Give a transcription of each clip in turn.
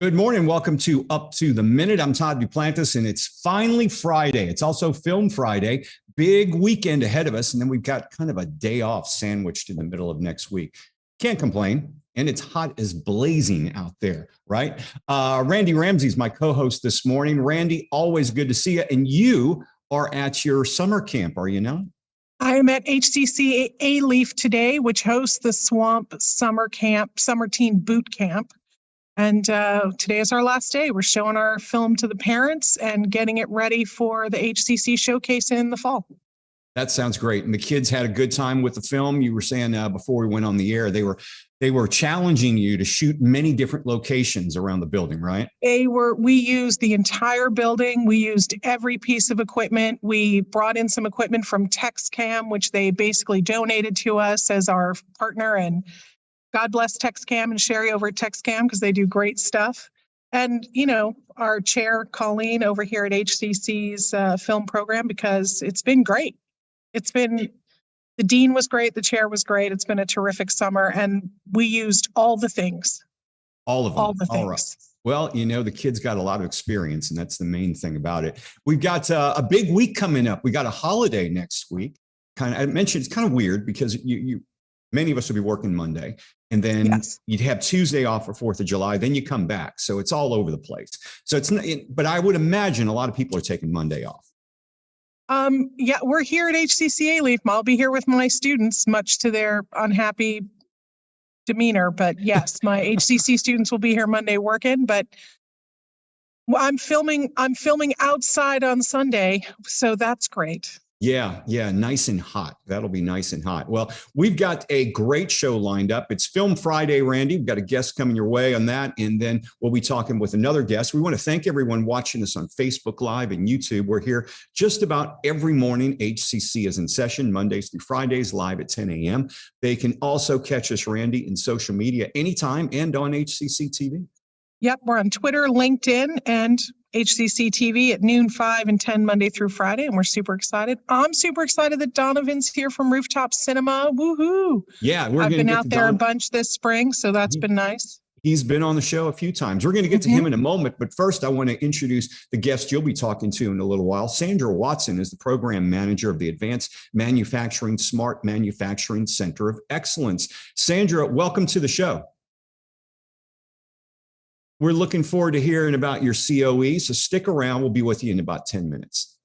Good morning. Welcome to Up to the Minute. I'm Todd Duplantis, and it's finally Friday. It's also Film Friday. Big weekend ahead of us, and then we've got kind of a day off sandwiched in the middle of next week. Can't complain, and it's hot as blazing out there, right? Randy Ramsey's my co-host this morning. Randy, always good to see you. And you are at your summer camp, are you not? I am at HCCTV Leaf today, which hosts the Swamp Summer Camp, Summer Teen Boot Camp. And today is our last day. We're showing our film to the parents and getting it ready for the HCC showcase in the fall. That sounds great. And the kids had a good time with the film. You were saying before we went on the air, they were challenging you to shoot many different locations around the building, right? We used the entire building. We used every piece of equipment. We brought in some equipment from TexCam, which they basically donated to us as our partner. And God bless TexCam and Sherry over at TexCam because they do great stuff. And, you know, our chair, Colleen, over here at HCC's film program, because it's been great. The dean was great. The chair was great. It's been a terrific summer. And we used all the things. All of them. All the things. All right. Well, you know, the kids got a lot of experience, and that's the main thing about it. We've got a big week coming up. We got a holiday next week. I mentioned it's kind of weird because many of us will be working Monday, and then you'd have Tuesday off for 4th of July. Then you come back. So it's all over the place. So but I would imagine a lot of people are taking Monday off. Yeah, we're here at HCCTV Leaf. I'll be here with my students, much to their unhappy demeanor. But yes, my HCC students will be here Monday working. But I'm filming outside on Sunday, so that's great. Yeah, nice and hot. That'll be nice and hot. Well, we've got a great show lined up. It's Film Friday, Randy. We've got a guest coming your way on that, and then we'll be talking with another guest. We want to thank everyone watching us on Facebook Live and YouTube. We're here just about every morning. HCC is in session Mondays through Fridays, live at 10 a.m. They can also catch us, Randy, in social media anytime and on HCCTV. Yep, we're on Twitter, LinkedIn, and HCCTV at noon, 5 and 10 Monday through Friday, and we're super excited. I'm super excited that Donovan's here from Rooftop Cinema. Woohoo! Yeah, I've been out there a bunch this spring, so that's been nice. He's been on the show a few times. We're going to get to him in a moment, but first I want to introduce the guest you'll be talking to in a little while. Sandra Watson is the program manager of the Advanced Manufacturing Smart Manufacturing Center of Excellence. Sandra, welcome to the show. We're looking forward to hearing about your COE, so stick around. We'll be with you in about 10 minutes.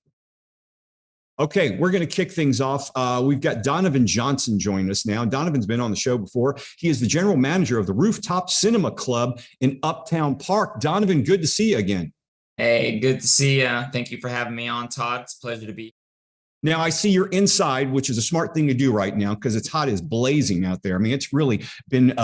Okay, we're going to kick things off. We've got Donovan Johnson joining us now. Donovan's been on the show before. He is the general manager of the Rooftop Cinema Club in Uptown Park. Donovan, good to see you again. Hey, good to see you. Thank you for having me on, Todd. It's a pleasure to be here. Now, I see you're inside, which is a smart thing to do right now because it's hot as blazing out there. I mean, it's really been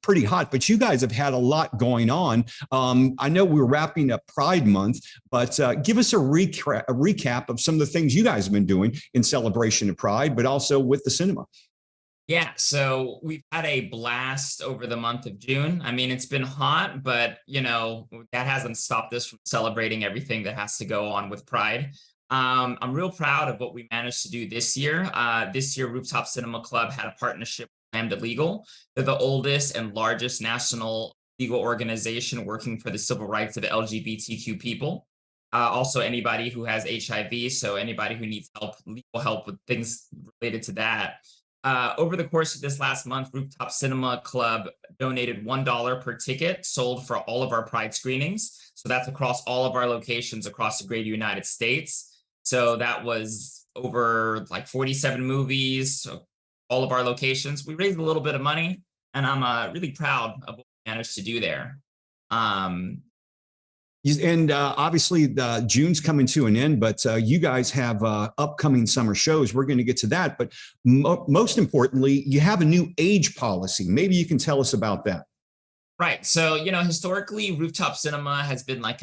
pretty hot, but you guys have had a lot going on. I know we're wrapping up Pride Month, but give us a recap of some of the things you guys have been doing in celebration of Pride, but also with the cinema. Yeah, so we've had a blast over the month of June. I mean, it's been hot, but, you know, that hasn't stopped us from celebrating everything that has to go on with Pride. I'm real proud of what we managed to do this year. This year, Rooftop Cinema Club had a partnership with Lambda Legal. They're the oldest and largest national legal organization working for the civil rights of LGBTQ people. Also, anybody who has HIV, so anybody who needs help, legal help with things related to that. Over the course of this last month, Rooftop Cinema Club donated $1 per ticket sold for all of our Pride screenings. So that's across all of our locations across the greater United States. So that was over like 47 movies, so all of our locations. We raised a little bit of money, and I'm really proud of what we managed to do there. And obviously, June's coming to an end, but you guys have upcoming summer shows. We're going to get to that. But most importantly, you have a new age policy. Maybe you can tell us about that. Right. So, you know, historically, Rooftop Cinema has been like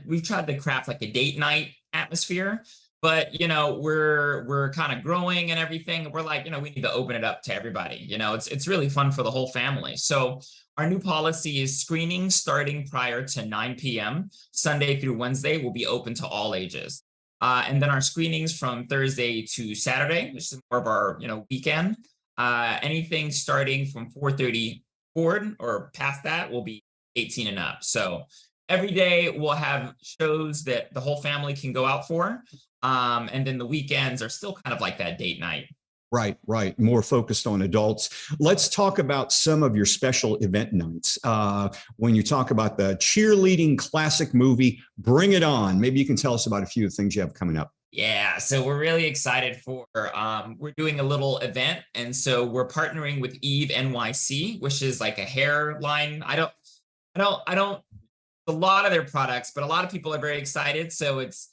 we've tried to craft like a date night atmosphere, but, you know, we're kind of growing and everything. We're like, you know, we need to open it up to everybody. You know, it's really fun for the whole family. So our new policy is screenings starting prior to 9 p.m. Sunday through Wednesday will be open to all ages. And then our screenings from Thursday to Saturday, which is more of our, you know, weekend, anything starting from 4:30 forward or past that will be 18 and up. So every day we'll have shows that the whole family can go out for. And then the weekends are still kind of like that date night. Right, right. More focused on adults. Let's talk about some of your special event nights. When you talk about the cheerleading classic movie, Bring It On, maybe you can tell us about a few of the things you have coming up. Yeah, so we're really excited for we're doing a little event, and so we're partnering with Eve NYC, which is like a hairline. I don't a lot of their products, but a lot of people are very excited. So it's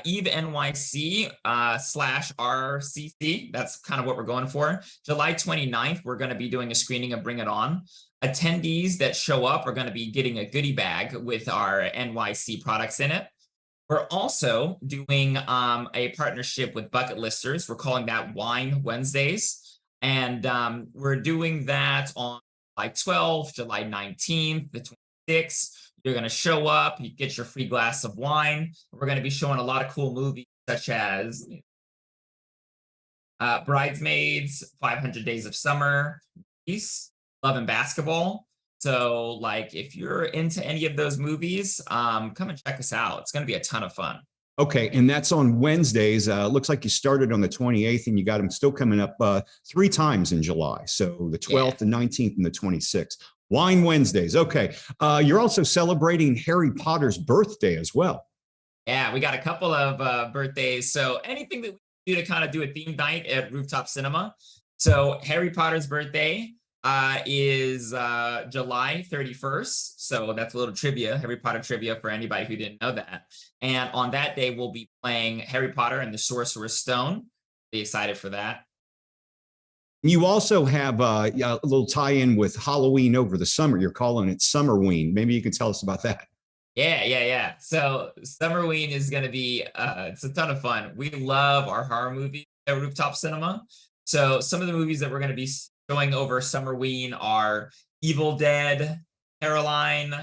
Eve NYC slash RCC. That's kind of what we're going for. July 29th, we're going to be doing a screening of Bring It On. Attendees that show up are going to be getting a goodie bag with our NYC products in it. We're also doing a partnership with Bucket Listers. We're calling that Wine Wednesdays. And we're doing that on July 12th, July 19th, the 26th. You're going to show up, you get your free glass of wine. We're going to be showing a lot of cool movies such as Bridesmaids, 500 Days of Summer, Peace, Love and Basketball. So like if you're into any of those movies, come and check us out. It's going to be a ton of fun. Okay, and that's on Wednesdays. Looks like you started on the 28th and you got them still coming up 3 times in July. So the 12th, the 19th, and the 26th. Wine Wednesdays. Okay. You're also celebrating Harry Potter's birthday as well. Yeah, we got a couple of birthdays. So anything that we do to kind of do a theme night at Rooftop Cinema. So Harry Potter's birthday is July 31st. So that's a little trivia, Harry Potter trivia for anybody who didn't know that. And on that day, we'll be playing Harry Potter and the Sorcerer's Stone. Be excited for that. You also have a little tie-in with Halloween over the summer. You're calling it Summerween. Maybe you can tell us about that. Yeah. So Summerween is going to be, it's a ton of fun. We love our horror movies at Rooftop Cinema. So some of the movies that we're going to be showing over Summerween are Evil Dead, Caroline,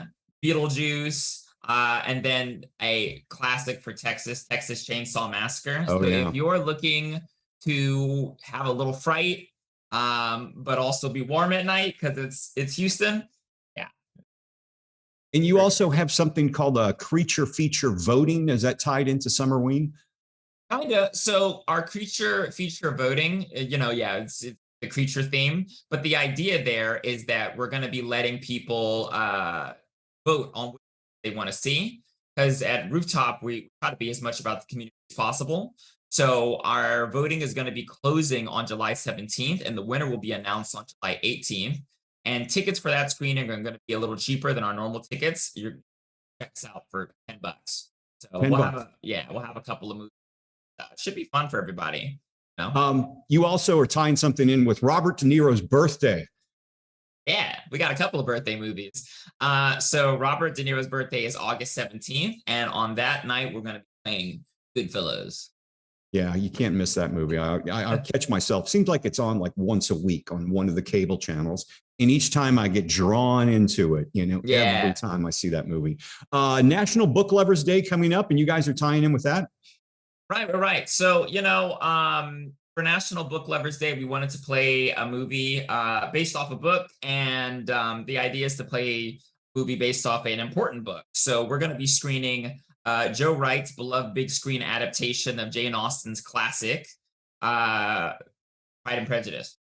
Beetlejuice, and then a classic for Texas Chainsaw Massacre. Oh, so yeah. if you're looking to have a little fright, but also be warm at night because it's Houston. Yeah. And you also have something called a creature feature voting. Is that tied into Summerween? Kinda. So our creature feature voting, it's the creature theme, but the idea there is that we're going to be letting people vote on what they want to see. Because at Rooftop, we try to be as much about the community as possible. So our voting is going to be closing on July 17th, and the winner will be announced on July 18th. And tickets for that screening are going to be a little cheaper than our normal tickets. You're check us out for $10. So we'll have a couple of movies. It should be fun for everybody. You also are tying something in with Robert De Niro's birthday. Yeah, we got a couple of birthday movies. So Robert De Niro's birthday is August 17th, and on that night we're going to be playing Goodfellas. Yeah, you can't miss that movie. I catch myself. Seems like it's on like once a week on one of the cable channels. And each time I get drawn into it, every time I see that movie. National Book Lovers Day coming up, and you guys are tying in with that? Right. So, for National Book Lovers Day, we wanted to play a movie based off a book. And the idea is to play a movie based off an important book. So we're going to be screening Joe Wright's beloved big screen adaptation of Jane Austen's classic, Pride and Prejudice.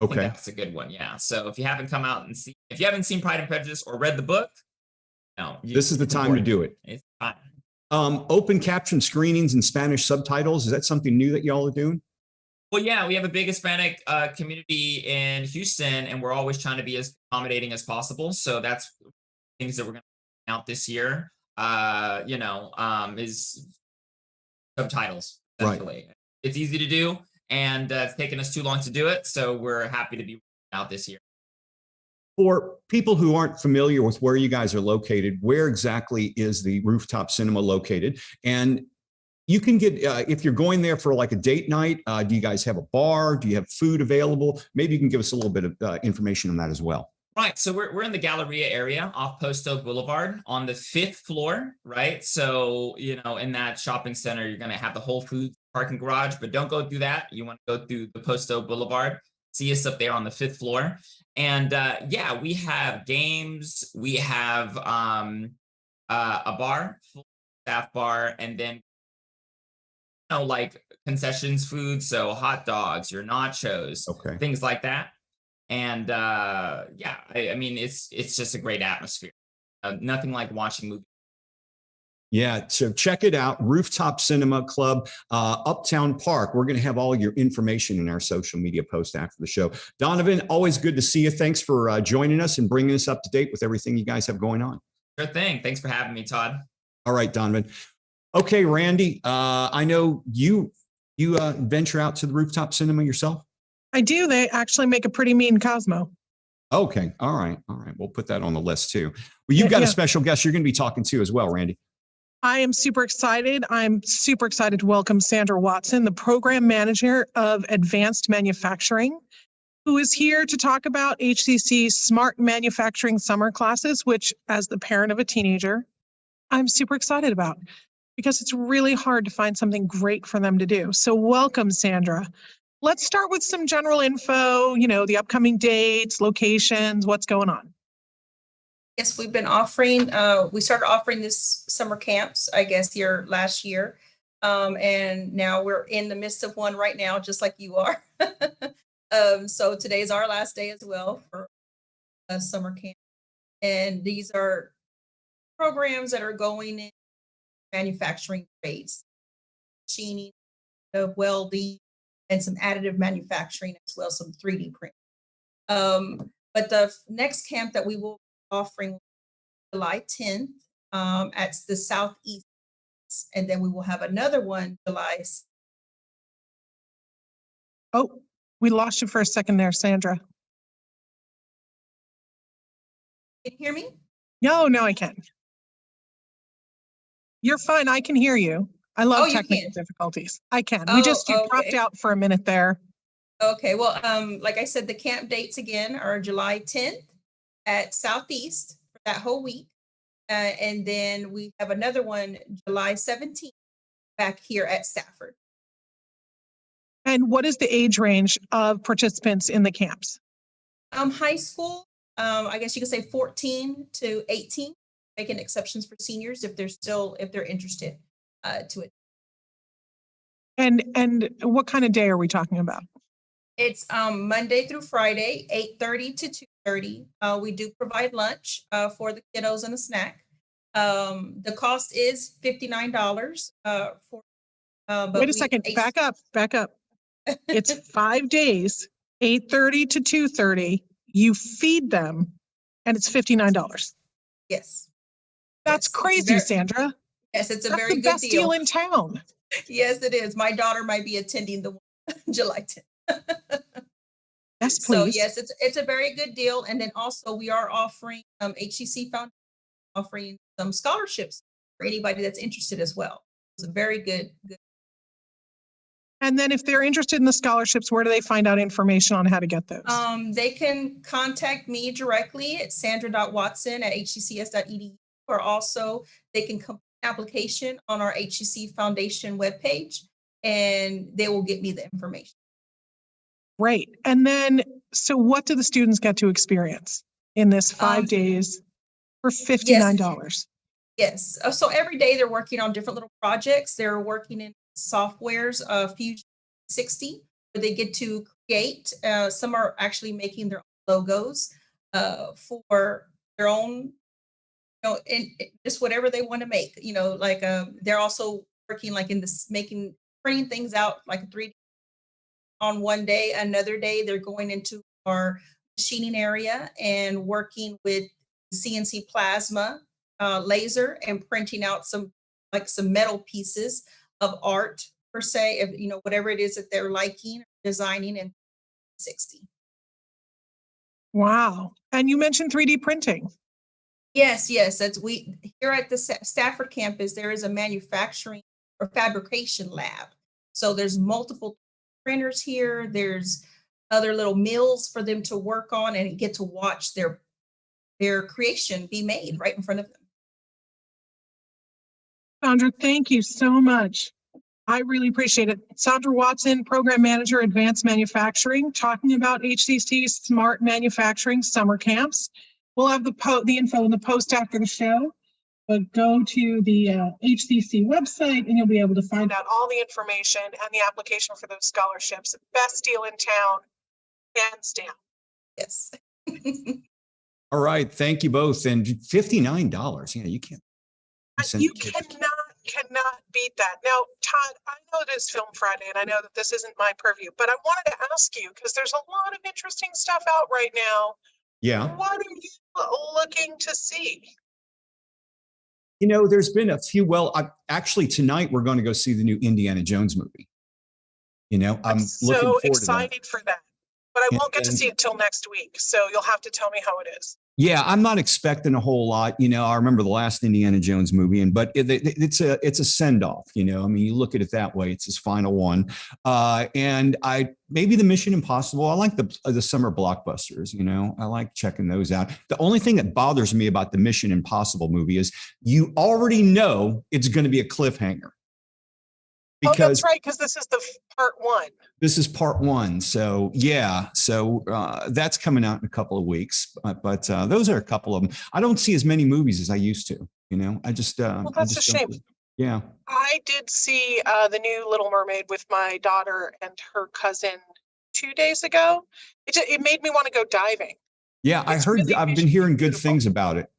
I think that's a good one. Yeah. So if you haven't if you haven't seen Pride and Prejudice or read the book, this is the time to do it. It's fine. Open caption screenings and Spanish subtitles. Is that something new that y'all are doing? Well, yeah, we have a big Hispanic community in Houston, and we're always trying to be as accommodating as possible. So that's things that we're going to out this year. Is subtitles. Right. It's easy to do, and it's taken us too long to do it. So we're happy to be out this year. For people who aren't familiar with where you guys are located, where exactly is the Rooftop Cinema located? And you can get, if you're going there for like a date night, do you guys have a bar? Do you have food available? Maybe you can give us a little bit of information on that as well. Right. So we're in the Galleria area off Post Oak Boulevard on the 5th floor, right? So, in that shopping center, you're going to have the Whole Foods parking garage, but don't go through that. You want to go through the Post Oak Boulevard. see us up there on the 5th floor. And yeah, we have games, we have a bar, full staff bar, and then like concessions food, so hot dogs, your nachos, Okay. things like that. And yeah, I mean it's just a great atmosphere. Nothing like watching movies. Yeah, so check it out, Rooftop Cinema Club, Uptown Park. We're going to have all your information in our social media post after the show. Donovan, always good to see you. Thanks for joining us and bringing us up to date with everything you guys have going on. Sure thing. Thanks for having me, Todd. All right, Donovan. Okay, Randy, I know you venture out to the Rooftop Cinema yourself? I do. They actually make a pretty mean Cosmo. Okay, all right. We'll put that on the list too. Well, you've got a special guest you're going to be talking to as well, Randy. I am super excited. I'm super excited to welcome Sandra Watson, the Program Manager of Advanced Manufacturing, who is here to talk about HCC's Smart Manufacturing Summer Classes, which, as the parent of a teenager, I'm super excited about because it's really hard to find something great for them to do. So welcome, Sandra. Let's start with some general info, the upcoming dates, locations, what's going on. Yes, we've been offering, we started offering this summer camps, I guess, last year. And now we're in the midst of one right now, just like you are. So today's our last day as well for a summer camp. And these are programs that are going in manufacturing trades, machining, welding, and some additive manufacturing as well, some 3D print. But the next camp that we will be offering July 10th at the Southeast, and then we will have another one July. Oh, we lost you for a second there, Sandra. Can you hear me? No, I can't. You're fine. I can hear you. I love technical difficulties. I can. You dropped out for a minute there. Okay. Well, like I said, the camp dates again are July 10th at Southeast for that whole week. And then we have another one July 17th back here at Stafford. And what is the age range of participants in the camps? High school, I guess you could say 14 to 18, making exceptions for seniors if they're interested to it. And what kind of day are we talking about? It's Monday through Friday, 8:30 to 2:30. We do provide lunch for the kiddos and a snack. The cost is $59 for. Wait a second. Back up. It's 5 days, 8:30 to 2:30. You feed them, and it's $59. Yes. That's crazy, Sandra. Yes, it's That's very the good best deal in town. Yes, it is. My daughter might be attending the July 10th. Yes, please. So yes, it's a very good deal. And then also we are offering HCC Foundation offering some scholarships for anybody that's interested as well. It's a very good. And then if they're interested in the scholarships, where do they find out information on how to get those? They can contact me directly at sandra.watson@hccs.edu, or also they can complete an application on our HCC Foundation webpage, and they will get me the information. Great. And then, so what do the students get to experience in this 5 days for $59? Yes. So every day they're working on different little projects. They're working in softwares, Fusion 60, where they get to create. Some are actually making their own logos for their own, and just whatever they want to make. Like they're also working like in this printing things out like a 3D on one day. Another day they're going into our machining area and working with CNC plasma laser and printing out some metal pieces of art per se, of whatever it is that they're liking, designing in 60. Wow. And you mentioned 3D printing. Yes, that's we here at the Stafford campus. There is a manufacturing or fabrication lab. So there's multiple printers here. There's other little mills for them to work on and get to watch their creation be made right in front of them. Sandra, thank you so much. I really appreciate it. Sandra Watson, Program Manager, Advanced Manufacturing, talking about HCC Smart Manufacturing Summer Camps. We'll have the info in the post after the show, but go to the HCC website and you'll be able to find out all the information and the application for those scholarships. Best deal in town, hands down. Yes. All right. Thank you both. And $59. Yeah, you can't. You cannot beat that. Now, Todd, I know it is Film Friday and I know that this isn't my purview, but I wanted to ask you because there's a lot of interesting stuff out right now. Yeah. What are you looking to see? You know, there's been a few. Well, actually, tonight we're going to go see the new Indiana Jones movie. You know, I'm looking so forward excited to for that. But I won't get to see it till next week. So you'll have to tell me how it is. Yeah, I'm not expecting a whole lot. You know, I remember the last Indiana Jones movie, but it's a send off. You know, I mean, you look at it that way. It's his final one, and maybe the Mission Impossible. I like the summer blockbusters. You know, I like checking those out. The only thing that bothers me about the Mission Impossible movie is you already know it's going to be a cliffhanger. Because that's right, because this is the part one. This is part one. So yeah, that's coming out in a couple of weeks. But those are a couple of them. I don't see as many movies as I used to. You know, I just well, that's a shame. Yeah, I did see the new Little Mermaid with my daughter and her cousin 2 days ago. It made me want to go diving. Yeah, I heard. Really I've been hearing good things about it.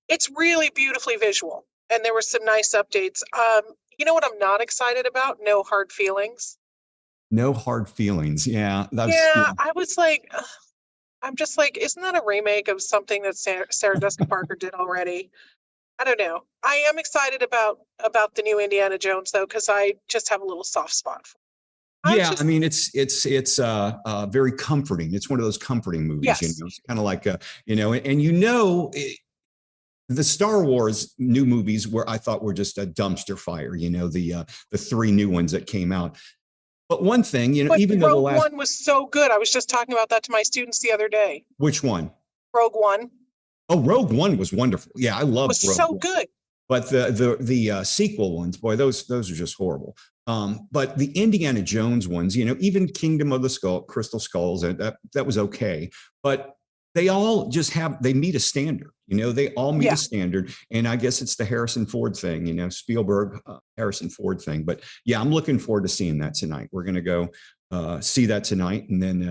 It's really beautifully visual, and there were some nice updates. You know what I'm not excited about? No Hard Feelings. No Hard Feelings. Yeah. I was like, I'm just like, isn't that a remake of something that Sarah Jessica Parker did already? I don't know. I am excited about the new Indiana Jones though, because I just have a little soft spot for it. I mean, it's very comforting. It's one of those comforting movies. Yes. You know, it's kind of like the Star Wars new movies where I thought were just a dumpster fire, you know, the 3 new ones that came out. But one thing, you know, even though the last one was so good. I was just talking about that to my students the other day. Which one? Rogue One. Oh, Rogue One was wonderful. Yeah, I love Rogue One. So good. But the sequel ones, boy, those are just horrible. But the Indiana Jones ones, you know, even Kingdom of the Crystal Skulls, that was okay. But they all just they meet a standard, you know, they all meet a standard. And I guess it's the Harrison Ford thing, you know, Spielberg, Harrison Ford thing. But yeah, I'm looking forward to seeing that tonight. We're going to go see that tonight. And then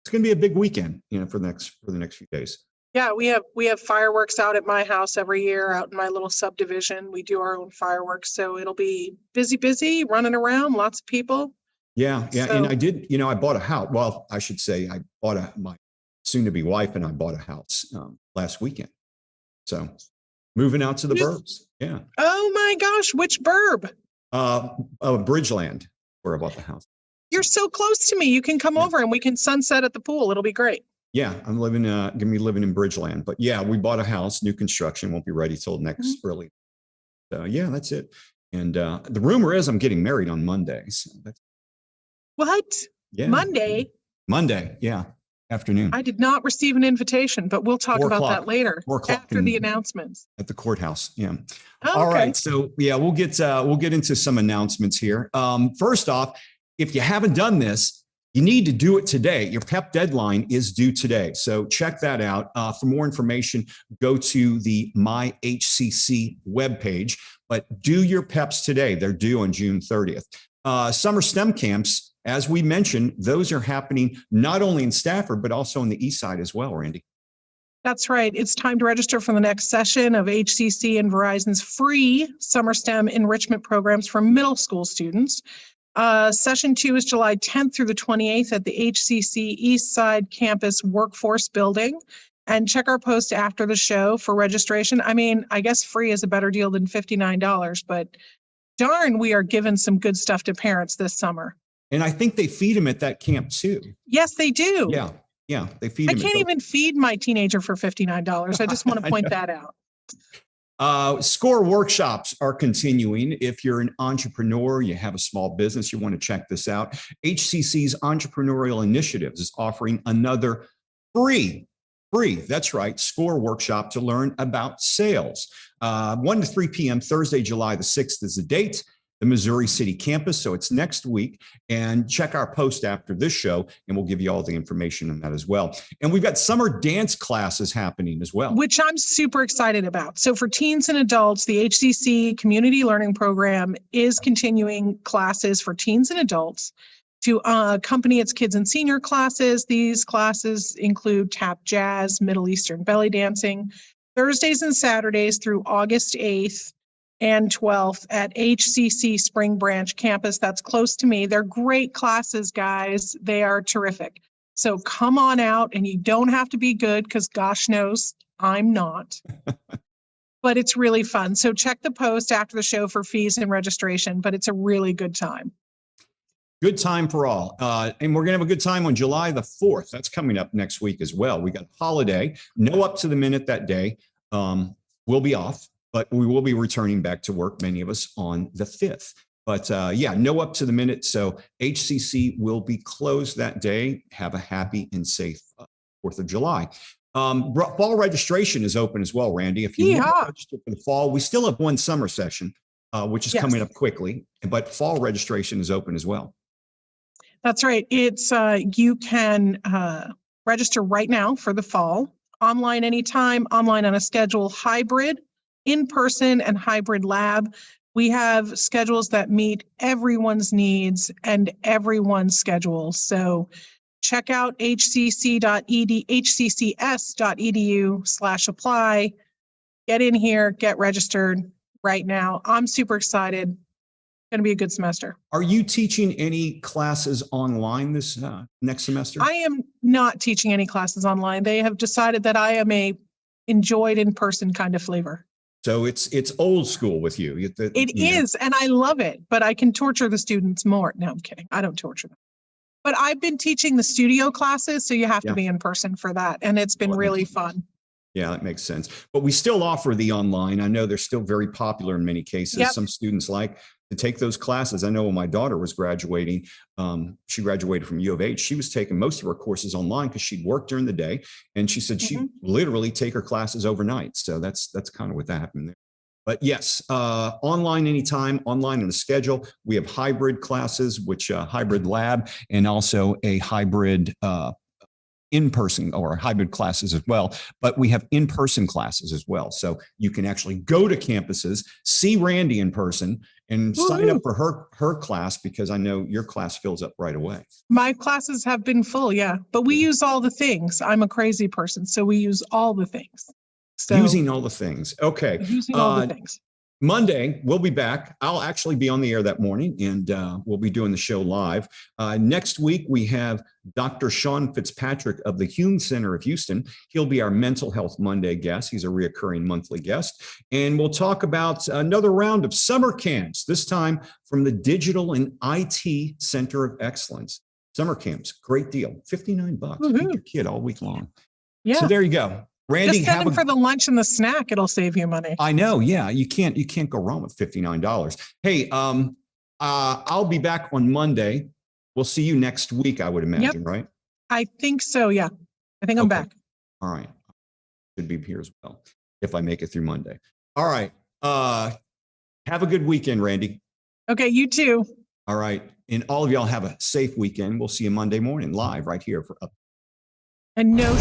it's going to be a big weekend, you know, for the next few days. Yeah, we have fireworks out at my house every year out in my little subdivision. We do our own fireworks. So it'll be busy, running around, lots of people. Yeah. So, and I did, you know, I bought a house. Well, I should say I bought my soon-to-be wife and I bought a house last weekend. So moving out to the burbs. Yeah. Oh my gosh, which burb? Bridgeland, where I bought the house. You're so close to me. You can come over and we can sunset at the pool. It'll be great. Yeah, I'm gonna be living in Bridgeland. But yeah, we bought a house, new construction, won't be ready till next early. So yeah, that's it. And the rumor is I'm getting married on Monday. So what? Yeah. Monday, yeah. Afternoon. I did not receive an invitation, but we'll talk about that later after the announcements at the courthouse. Yeah. Oh, all right. So yeah, we'll get into some announcements here. First off, if you haven't done this, you need to do it today. Your PEP deadline is due today. So check that out. For more information, go to the My HCC webpage, but do your PEPs today. They're due on June 30th. Summer STEM camps, as we mentioned, those are happening not only in Stafford, but also on the east side as well, Randy. That's right. It's time to register for the next session of HCC and Verizon's free summer STEM enrichment programs for middle school students. Session 2 is July 10th through the 28th at the HCC East Side Campus Workforce Building. And check our post after the show for registration. I mean, I guess free is a better deal than $59, but darn, we are giving some good stuff to parents this summer. And I think they feed them at that camp too. Yes, they do. Yeah, they feed them. I can't even feed my teenager for $59. I just want to point that out. SCORE workshops are continuing. If you're an entrepreneur, you have a small business, you want to check this out. HCC's Entrepreneurial Initiatives is offering another free, that's right, SCORE workshop to learn about sales. 1 to 3 p.m. Thursday, July the 6th is the date. the Missouri City campus. So it's next week. And check our post after this show, and we'll give you all the information on that as well. And we've got summer dance classes happening as well, which I'm super excited about. So for teens and adults, the HCC Community Learning Program is continuing classes for teens and adults to accompany its kids and senior classes. These classes include tap jazz, Middle Eastern belly dancing, Thursdays and Saturdays through August 8th and 12th at HCC Spring Branch campus. That's close to me. They're great classes, guys. They are terrific. So come on out, and you don't have to be good, because gosh knows I'm not. But it's really fun. So check the post after the show for fees and registration, but it's a really good time. Good time for all. And we're going to have a good time on July the 4th. That's coming up next week as well. We got a holiday, no up to the minute that day. We'll be off, but we will be returning back to work, many of us, on the 5th. But yeah, no up to the minute. So HCC will be closed that day. Have a happy and safe 4th of July. Fall registration is open as well, Randy. If you want to register for the fall, we still have one summer session, which is coming up quickly, but fall registration is open as well. That's right. It's you can register right now for the fall, online anytime, online on a schedule, hybrid, in person, and hybrid lab. We have schedules that meet everyone's needs and everyone's schedule. So check out hccs.edu/apply. Get in here, get registered right now. I'm super excited. Going to be a good semester. Are you teaching any classes online this next semester? I am not teaching any classes online. They have decided that I am a enjoyed in-person kind of flavor. So it's old school with you. It is, and I love it, but I can torture the students more. No, I'm kidding. I don't torture them. But I've been teaching the studio classes, so you have to be in person for that, and it's been really fun. Yeah, that makes sense. But we still offer the online. I know they're still very popular in many cases. Yep. Some students like to take those classes. I know when my daughter was graduating, she graduated from U of H. She was taking most of her courses online because she'd work during the day. And she said she'd literally take her classes overnight. So that's kind of what happened there. But yes, online anytime, online on the schedule. We have hybrid classes, which hybrid lab, and also a hybrid in-person or hybrid classes as well, but we have in-person classes as well. So you can actually go to campuses, see Randy in person, and sign up for her class, because I know your class fills up right away. My classes have been full, yeah, but we use all the things. I'm a crazy person, so we use all the things. So, using all the things. Okay. Using all the things. Monday, we'll be back. I'll actually be on the air that morning, and we'll be doing the show live. Next week, we have Dr. Sean Fitzpatrick of the Hume Center of Houston. He'll be our Mental Health Monday guest. He's a reoccurring monthly guest. And we'll talk about another round of summer camps, this time from the Digital and IT Center of Excellence. Summer camps, great deal. $59. Keep your kid all week long. Yeah. So there you go. Randy, just send them for the lunch and the snack. It'll save you money. I know. Yeah. You can't go wrong with $59. Hey, I'll be back on Monday. We'll see you next week, I would imagine, right? I think so. Yeah. I think I'm back. All right. Should be here as well if I make it through Monday. All right. Have a good weekend, Randy. Okay. You too. All right. And all of y'all have a safe weekend. We'll see you Monday morning live right here for Up. And no.